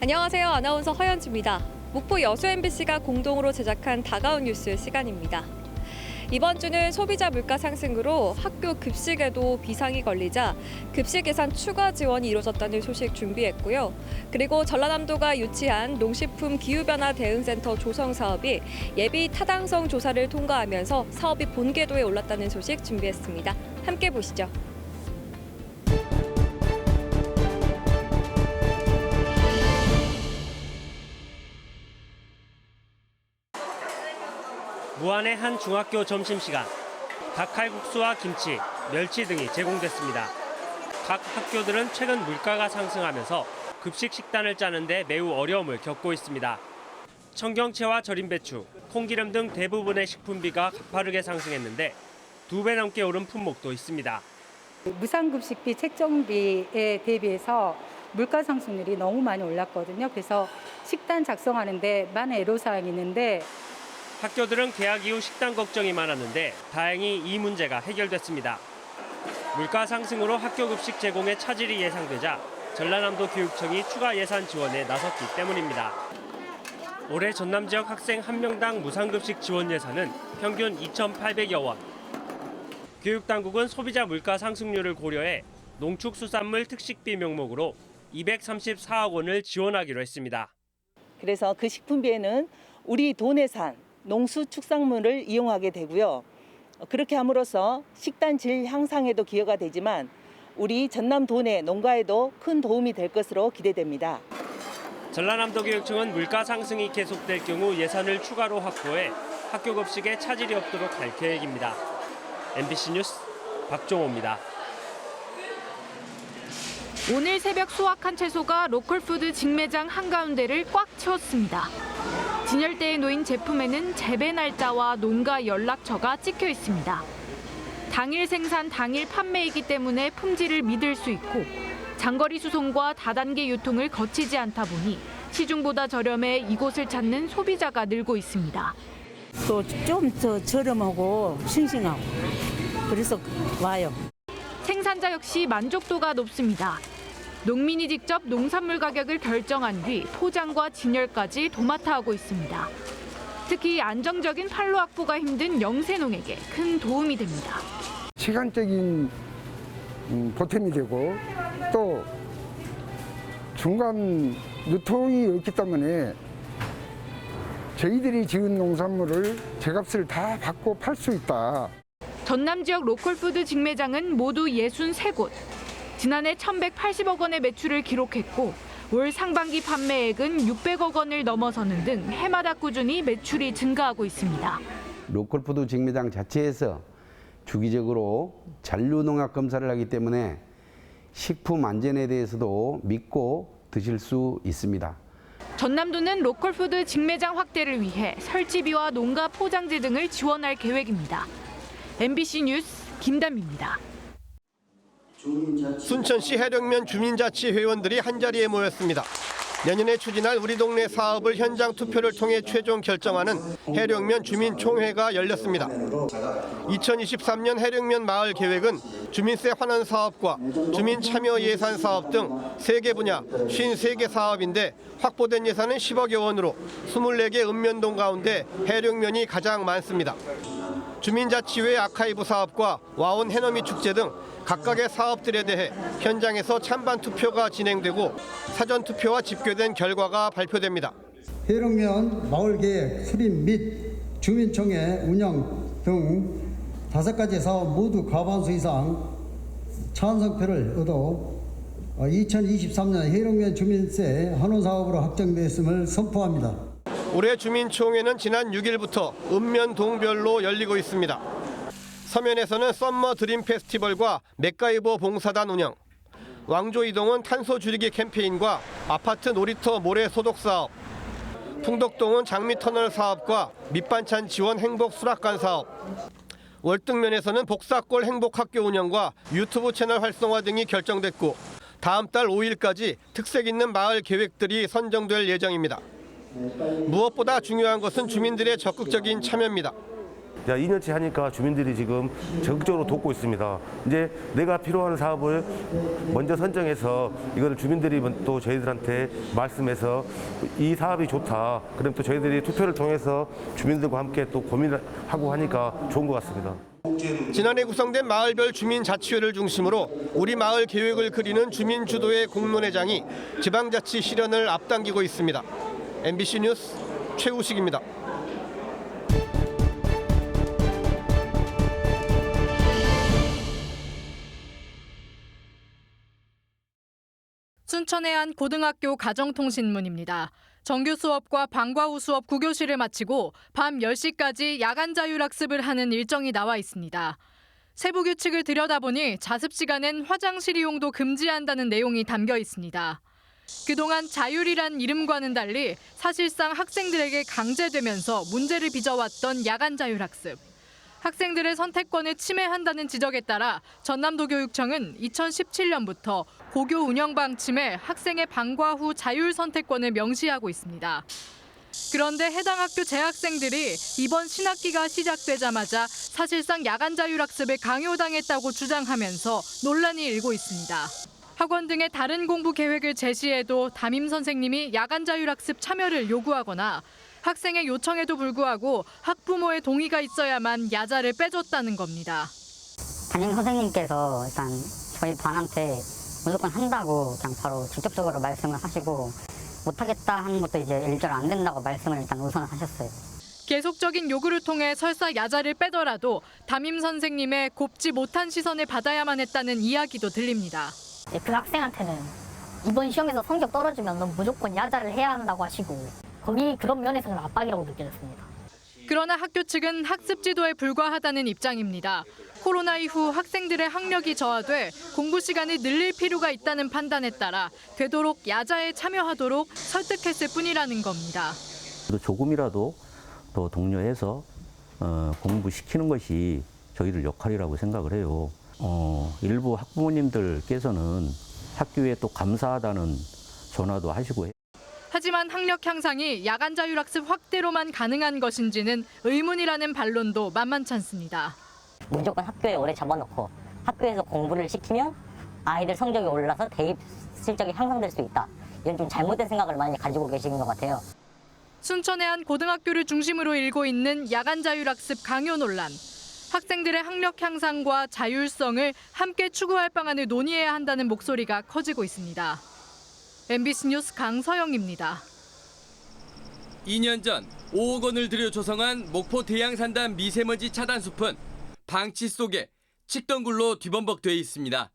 안녕하세요. 아나운서 허연주입니다. 목포 여수 MBC가 공동으로 제작한 다가온 뉴스 시간입니다. 이번 주는 소비자 물가 상승으로 학교 급식에도 비상이 걸리자 급식 예산 추가 지원이 이루어졌다는 소식 준비했고요. 그리고 전라남도가 유치한 농식품 기후변화 대응센터 조성 사업이 예비 타당성 조사를 통과하면서 사업이 본궤도에 올랐다는 소식 준비했습니다. 함께 보시죠. 무안의 한 중학교 점심시간, 닭칼국수와 김치, 멸치 등이 제공됐습니다. 각 학교들은 최근 물가가 상승하면서 급식 식단을 짜는데 매우 어려움을 겪고 있습니다. 청경채와 절임 배추, 콩기름 등 대부분의 식품비가 가파르게 상승했는데 2배 넘게 오른 품목도 있습니다. 무상급식비 책정비에 대비해서 물가 상승률이 너무 많이 올랐거든요. 그래서 식단 작성하는데 많은 애로사항이 있는데 학교들은 개학 이후 식단 걱정이 많았는데 다행히 이 문제가 해결됐습니다. 물가 상승으로 학교 급식 제공에 차질이 예상되자 전라남도 교육청이 추가 예산 지원에 나섰기 때문입니다. 올해 전남 지역 학생 1명당 무상급식 지원 예산은 평균 2,800여 원. 교육당국은 소비자 물가 상승률을 고려해 농축수산물 특식비 명목으로 234억 원을 지원하기로 했습니다. 그래서 그 식품비에는 우리 도내산 농수축산물을 이용하게 되고요. 그렇게 함으로써 식단 질 향상에도 기여가 되지만 우리 전남 도내 농가에도 큰 도움이 될 것으로 기대됩니다. 전라남도 교육청은 물가 상승이 계속될 경우 예산을 추가로 확보해 학교 급식에 차질이 없도록 할 계획입니다. MBC 뉴스 박종호입니다. 오늘 새벽 수확한 채소가 로컬푸드 직매장 한가운데를 꽉 채웠습니다. 진열대에 놓인 제품에는 재배 날짜와 농가 연락처가 찍혀 있습니다. 당일 생산, 당일 판매이기 때문에 품질을 믿을 수 있고 장거리 수송과 다단계 유통을 거치지 않다 보니 시중보다 저렴해 이곳을 찾는 소비자가 늘고 있습니다. 또 좀 더 저렴하고 싱싱하고 그래서 와요. 생산자 역시 만족도가 높습니다. 농민이 직접 농산물 가격을 결정한 뒤 포장과 진열까지 도맡아 하고 있습니다. 특히 안정적인 판로 확보가 힘든 영세농에게 큰 도움이 됩니다. 시간적인 보탬이 되고 또 중간 유통이 없기 때문에 저희들이 지은 농산물을 제값을 다 받고 팔 수 있다. 전남 지역 로컬푸드 직매장은 모두 63곳. 지난해 1,180억 원의 매출을 기록했고 올 상반기 판매액은 600억 원을 넘어서는 등 해마다 꾸준히 매출이 증가하고 있습니다. 로컬푸드 직매장 자체에서 주기적으로 잔류농약 검사를 하기 때문에 식품 안전에 대해서도 믿고 드실 수 있습니다. 전남도는 로컬푸드 직매장 확대를 위해 설치비와 농가 포장재 등을 지원할 계획입니다. MBC 뉴스 김담입니다. 순천시 해령면 주민자치 회원들이 한자리에 모였습니다. 내년에 추진할 우리 동네 사업을 현장 투표를 통해 최종 결정하는 해령면 주민총회가 열렸습니다. 2023년 해령면 마을 계획은 주민세 환원 사업과 주민 참여 예산 사업 등 3개 분야 53개 사업인데 확보된 예산은 10억여 원으로 24개 읍면동 가운데 해령면이 가장 많습니다. 주민자치회 아카이브 사업과 와온 해넘이 축제 등 각각의 사업들에 대해 현장에서 찬반 투표가 진행되고 사전 투표와 집계된 결과가 발표됩니다. 해령면 마을계획 수립 및 주민총회 운영 등 5가지 사업 모두 과반수 이상 찬성표를 얻어 2023년 해령면 주민세 환원 사업으로 확정됐음을 선포합니다. 올해 주민총회는 지난 6일부터 읍면동별로 열리고 있습니다. 서면에서는 썸머 드림 페스티벌과 맥가이버 봉사단 운영, 왕조 이동은 탄소 줄이기 캠페인과 아파트 놀이터 모래 소독 사업, 풍덕동은 장미터널 사업과 밑반찬 지원 행복 수락관 사업, 월등면에서는 복사골 행복학교 운영과 유튜브 채널 활성화 등이 결정됐고 다음 달 5일까지 특색 있는 마을 계획들이 선정될 예정입니다. 무엇보다 중요한 것은 주민들의 적극적인 참여입니다. 2년째 하니까 주민들이 지금 적극적으로 돕고 있습니다. 이제 내가 필요한 사업을 먼저 선정해서 이거를 주민들이 또 저희들한테 말씀해서 이 사업이 좋다. 그럼 또 저희들이 투표를 통해서 주민들과 함께 또 고민을 하고 하니까 좋은 것 같습니다. 지난해 구성된 마을별 주민자치회를 중심으로 우리 마을 계획을 그리는 주민 주도의 공론회장이 지방자치 실현을 앞당기고 있습니다. MBC 뉴스 최우식입니다. 순천의 한 고등학교 가정통신문입니다. 정규 수업과 방과 후 수업 9교시를 마치고 밤 10시까지 야간 자율학습을 하는 일정이 나와 있습니다. 세부 규칙을 들여다보니 자습 시간엔 화장실 이용도 금지한다는 내용이 담겨 있습니다. 그동안 자율이란 이름과는 달리 사실상 학생들에게 강제되면서 문제를 빚어왔던 야간 자율학습. 학생들의 선택권을 침해한다는 지적에 따라 전남도교육청은 2017년부터 고교 운영 방침에 학생의 방과 후 자율 선택권을 명시하고 있습니다. 그런데 해당 학교 재학생들이 이번 신학기가 시작되자마자 사실상 야간 자율학습에 강요당했다고 주장하면서 논란이 일고 있습니다. 학원 등의 다른 공부 계획을 제시해도 담임 선생님이 야간 자율학습 참여를 요구하거나 학생의 요청에도 불구하고 학부모의 동의가 있어야만 야자를 빼줬다는 겁니다. 담임 선생님께서 일단 저희 반한테 무조건 한다고 그냥 바로 직접적으로 말씀을 하시고 못하겠다 하는 것도 이제 일절 안 된다고 말씀을 일단 우선하셨어요. 계속적인 요구를 통해 설사 야자를 빼더라도 담임 선생님의 곱지 못한 시선을 받아야만 했다는 이야기도 들립니다. 그 학생한테는 이번 시험에서 성적 떨어지면 넌 무조건 야자를 해야 한다고 하시고 거기 그런 면에서는 압박이라고 느껴졌습니다. 그러나 학교 측은 학습 지도에 불과하다는 입장입니다. 코로나 이후 학생들의 학력이 저하돼 공부 시간을 늘릴 필요가 있다는 판단에 따라 되도록 야자에 참여하도록 설득했을 뿐이라는 겁니다. 조금이라도 더 독려해서 공부시키는 것이 저희들 역할이라고 생각을 해요. 일부 학부모님들께서는 학교에 또 감사하다는 전화도 하시고 해요. 하지만 학력 향상이 야간 자율학습 확대로만 가능한 것인지는 의문이라는 반론도 만만치 않습니다. 무조건 학교에 오래 잡아놓고 학교에서 공부를 시키면 아이들 성적이 올라서 대입 실적이 향상될 수 있다. 이런 좀 잘못된 생각을 많이 가지고 계시는 것 같아요. 순천의 한 고등학교를 중심으로 일고 있는 야간 자율학습 강요 논란. 학생들의 학력 향상과 자율성을 함께 추구할 방안을 논의해야 한다는 목소리가 커지고 있습니다. MBC 뉴스 강서영입니다. 2년 전 5억 원을 들여 조성한 목포 대양산단 미세먼지 차단 숲은 방치 속에 칡덩굴로 뒤범벅돼 있습니다.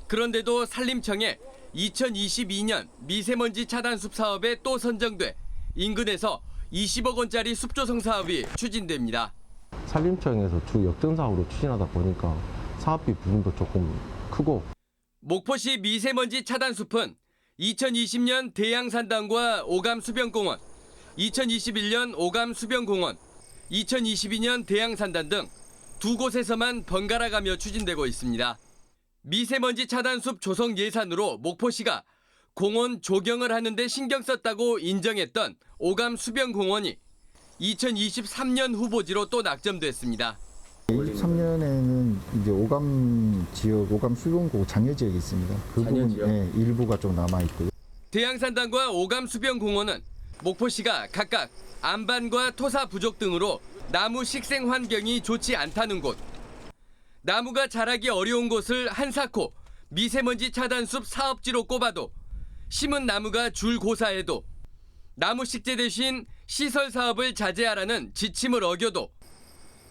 그런데도 산림청에 2022년 미세먼지 차단 숲 사업에 또 선정돼 인근에서 20억 원짜리 숲 조성 사업이 추진됩니다. 산림청에서 주 역전 사업으로 추진하다 보니까 사업비 부분도 조금 크고. 목포시 미세먼지 차단 숲은 2020년 대양산단과 오감수변공원, 2021년 오감수변공원, 2022년 대양산단 등 두 곳에서만 번갈아 가며 추진되고 있습니다. 미세먼지 차단 숲 조성 예산으로 목포시가 공원 조경을 하는데 신경 썼다고 인정했던 오감수변공원이 2023년 후보지로 또 낙점됐습니다. 23년에는 이제 오감 지역, 오감 수변고 장려 지역이 있습니다. 그 부분 일부가 좀 남아 있고요. 대양산단과 오감수변공원은 목포시가 각각 안반과 토사 부족 등으로 나무 식생 환경이 좋지 않다는 곳, 나무가 자라기 어려운 곳을 한사코 미세먼지 차단 숲 사업지로 꼽아도 심은 나무가 줄고사해도 나무 식재 대신 시설 사업을 자제하라는 지침을 어겨도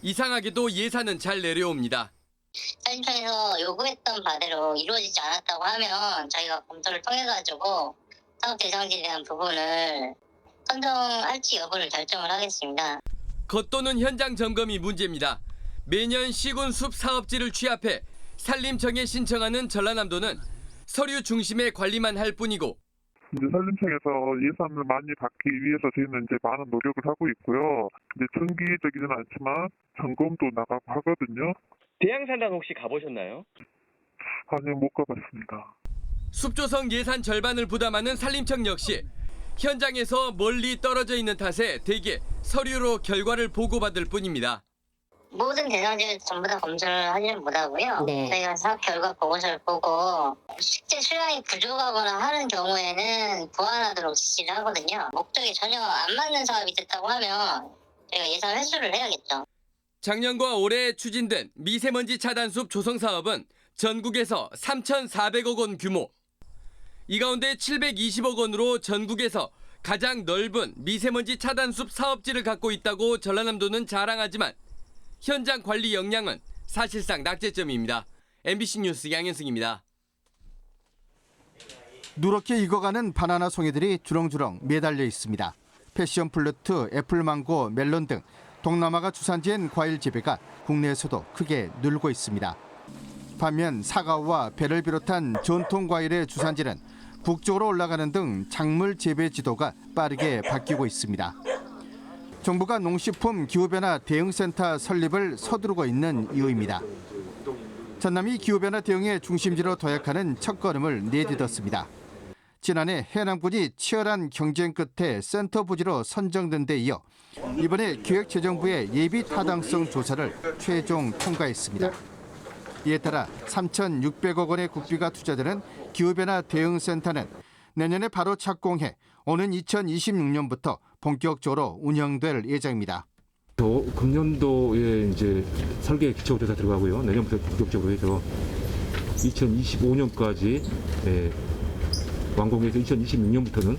이상하게도 예산은 잘 내려옵니다. 산림청에서 요구했던 바대로 이루어지지 않았다고 하면 저희가 검토를 통해가지고 사업 대상지에 대한 부분을 선정할지 여부를 결정을 하겠습니다. 겉도는 현장 점검이 문제입니다. 매년 시군 숲 사업지를 취합해 산림청에 신청하는 전라남도는 서류 중심의 관리만 할 뿐이고 이제 산림청에서 예산을 많이 받기 위해서 저희는 이제 많은 노력을 하고 있고요. 이제 정기적이지는 않지만 점검도 나가고 하거든요. 대양산단 혹시 가보셨나요? 아니요, 못 가봤습니다. 숲조성 예산 절반을 부담하는 산림청 역시 현장에서 멀리 떨어져 있는 탓에 대개 서류로 결과를 보고받을 뿐입니다. 모든 대상지를 전부 다 검토를 하지는 못하고요. 네. 저희가 사업 결과 보고서를 보고 실제 수량이 부족하거나 하는 경우에는 보완하도록 지시를 하거든요. 목적이 전혀 안 맞는 사업이 됐다고 하면 저희가 예산 회수를 해야겠죠. 작년과 올해 추진된 미세먼지 차단숲 조성 사업은 전국에서 3,400억 원 규모. 이 가운데 720억 원으로 전국에서 가장 넓은 미세먼지 차단숲 사업지를 갖고 있다고 전라남도는 자랑하지만 현장 관리 역량은 사실상 낙제점입니다. MBC 뉴스 양현승입니다. 누렇게 익어가는 바나나 송이들이 주렁주렁 매달려 있습니다. 패션 플루트, 애플망고, 멜론 등 동남아가 주산지인 과일 재배가 국내에서도 크게 늘고 있습니다. 반면 사과와 배를 비롯한 전통 과일의 주산지는 북쪽으로 올라가는 등 작물 재배 지도가 빠르게 바뀌고 있습니다. 정부가 농식품 기후변화 대응센터 설립을 서두르고 있는 이유입니다. 전남이 기후변화 대응의 중심지로 도약하는 첫걸음을 내딛었습니다. 지난해 해남군이 치열한 경쟁 끝에 센터 부지로 선정된 데 이어 이번에 기획재정부의 예비 타당성 조사를 최종 통과했습니다. 이에 따라 3,600억 원의 국비가 투자되는 기후변화 대응센터는 내년에 바로 착공해 오는 2026년부터 본격적으로 운영될 예정입니다. 금년도에 이제 설계 기초조사 들어가고요. 내년부터 본격적으로 해서 2025년까지 완공해서 2026년부터는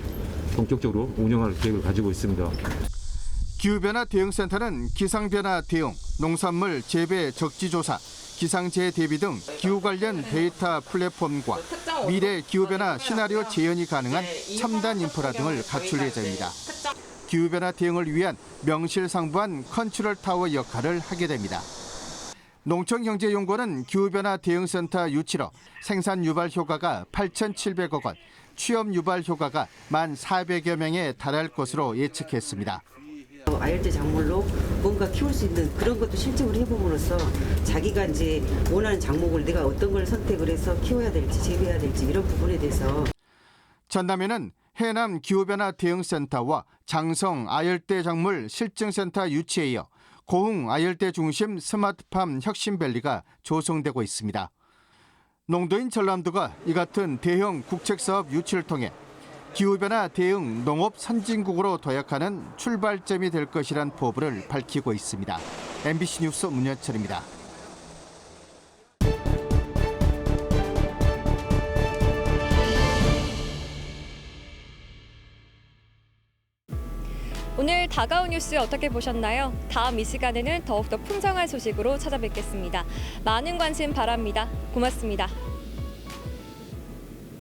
본격적으로 운영할 계획을 가지고 있습니다. 기후변화 대응센터는 기상변화 대응, 농산물 재배 적지조사, 기상재해 대비 등 기후 관련 데이터 플랫폼과 미래 기후변화 시나리오 재현이 가능한 첨단 인프라 등을 갖출 예정입니다. 기후변화 대응을 위한 명실상부한 컨트롤 타워 역할을 하게 됩니다. 농촌경제연구원은 기후변화 대응센터 유치로 생산 유발 효과가 8,700억 원, 취업 유발 효과가 1,400여 명에 달할 것으로 예측했습니다. 아열대 작물로 뭔가 키울 수 있는 그런 것도 실증을 해봄으로써 자기가 이제 원하는 작목을 내가 어떤 걸 선택을 해서 키워야 될지 재배해야 될지 이런 부분에 대해서 전남에는 해남 기후변화 대응센터와 장성 아열대 작물 실증센터 유치에 이어 고흥 아열대 중심 스마트팜 혁신밸리가 조성되고 있습니다. 농도인 전남도가 이 같은 대형 국책사업 유치를 통해 기후변화 대응 농업 선진국으로 도약하는 출발점이 될 것이란 포부를 밝히고 있습니다. MBC 뉴스 문현철입니다. 오늘 다가온 뉴스 어떻게 보셨나요? 다음 이 시간에는 더욱더 풍성한 소식으로 찾아뵙겠습니다. 많은 관심 바랍니다. 고맙습니다.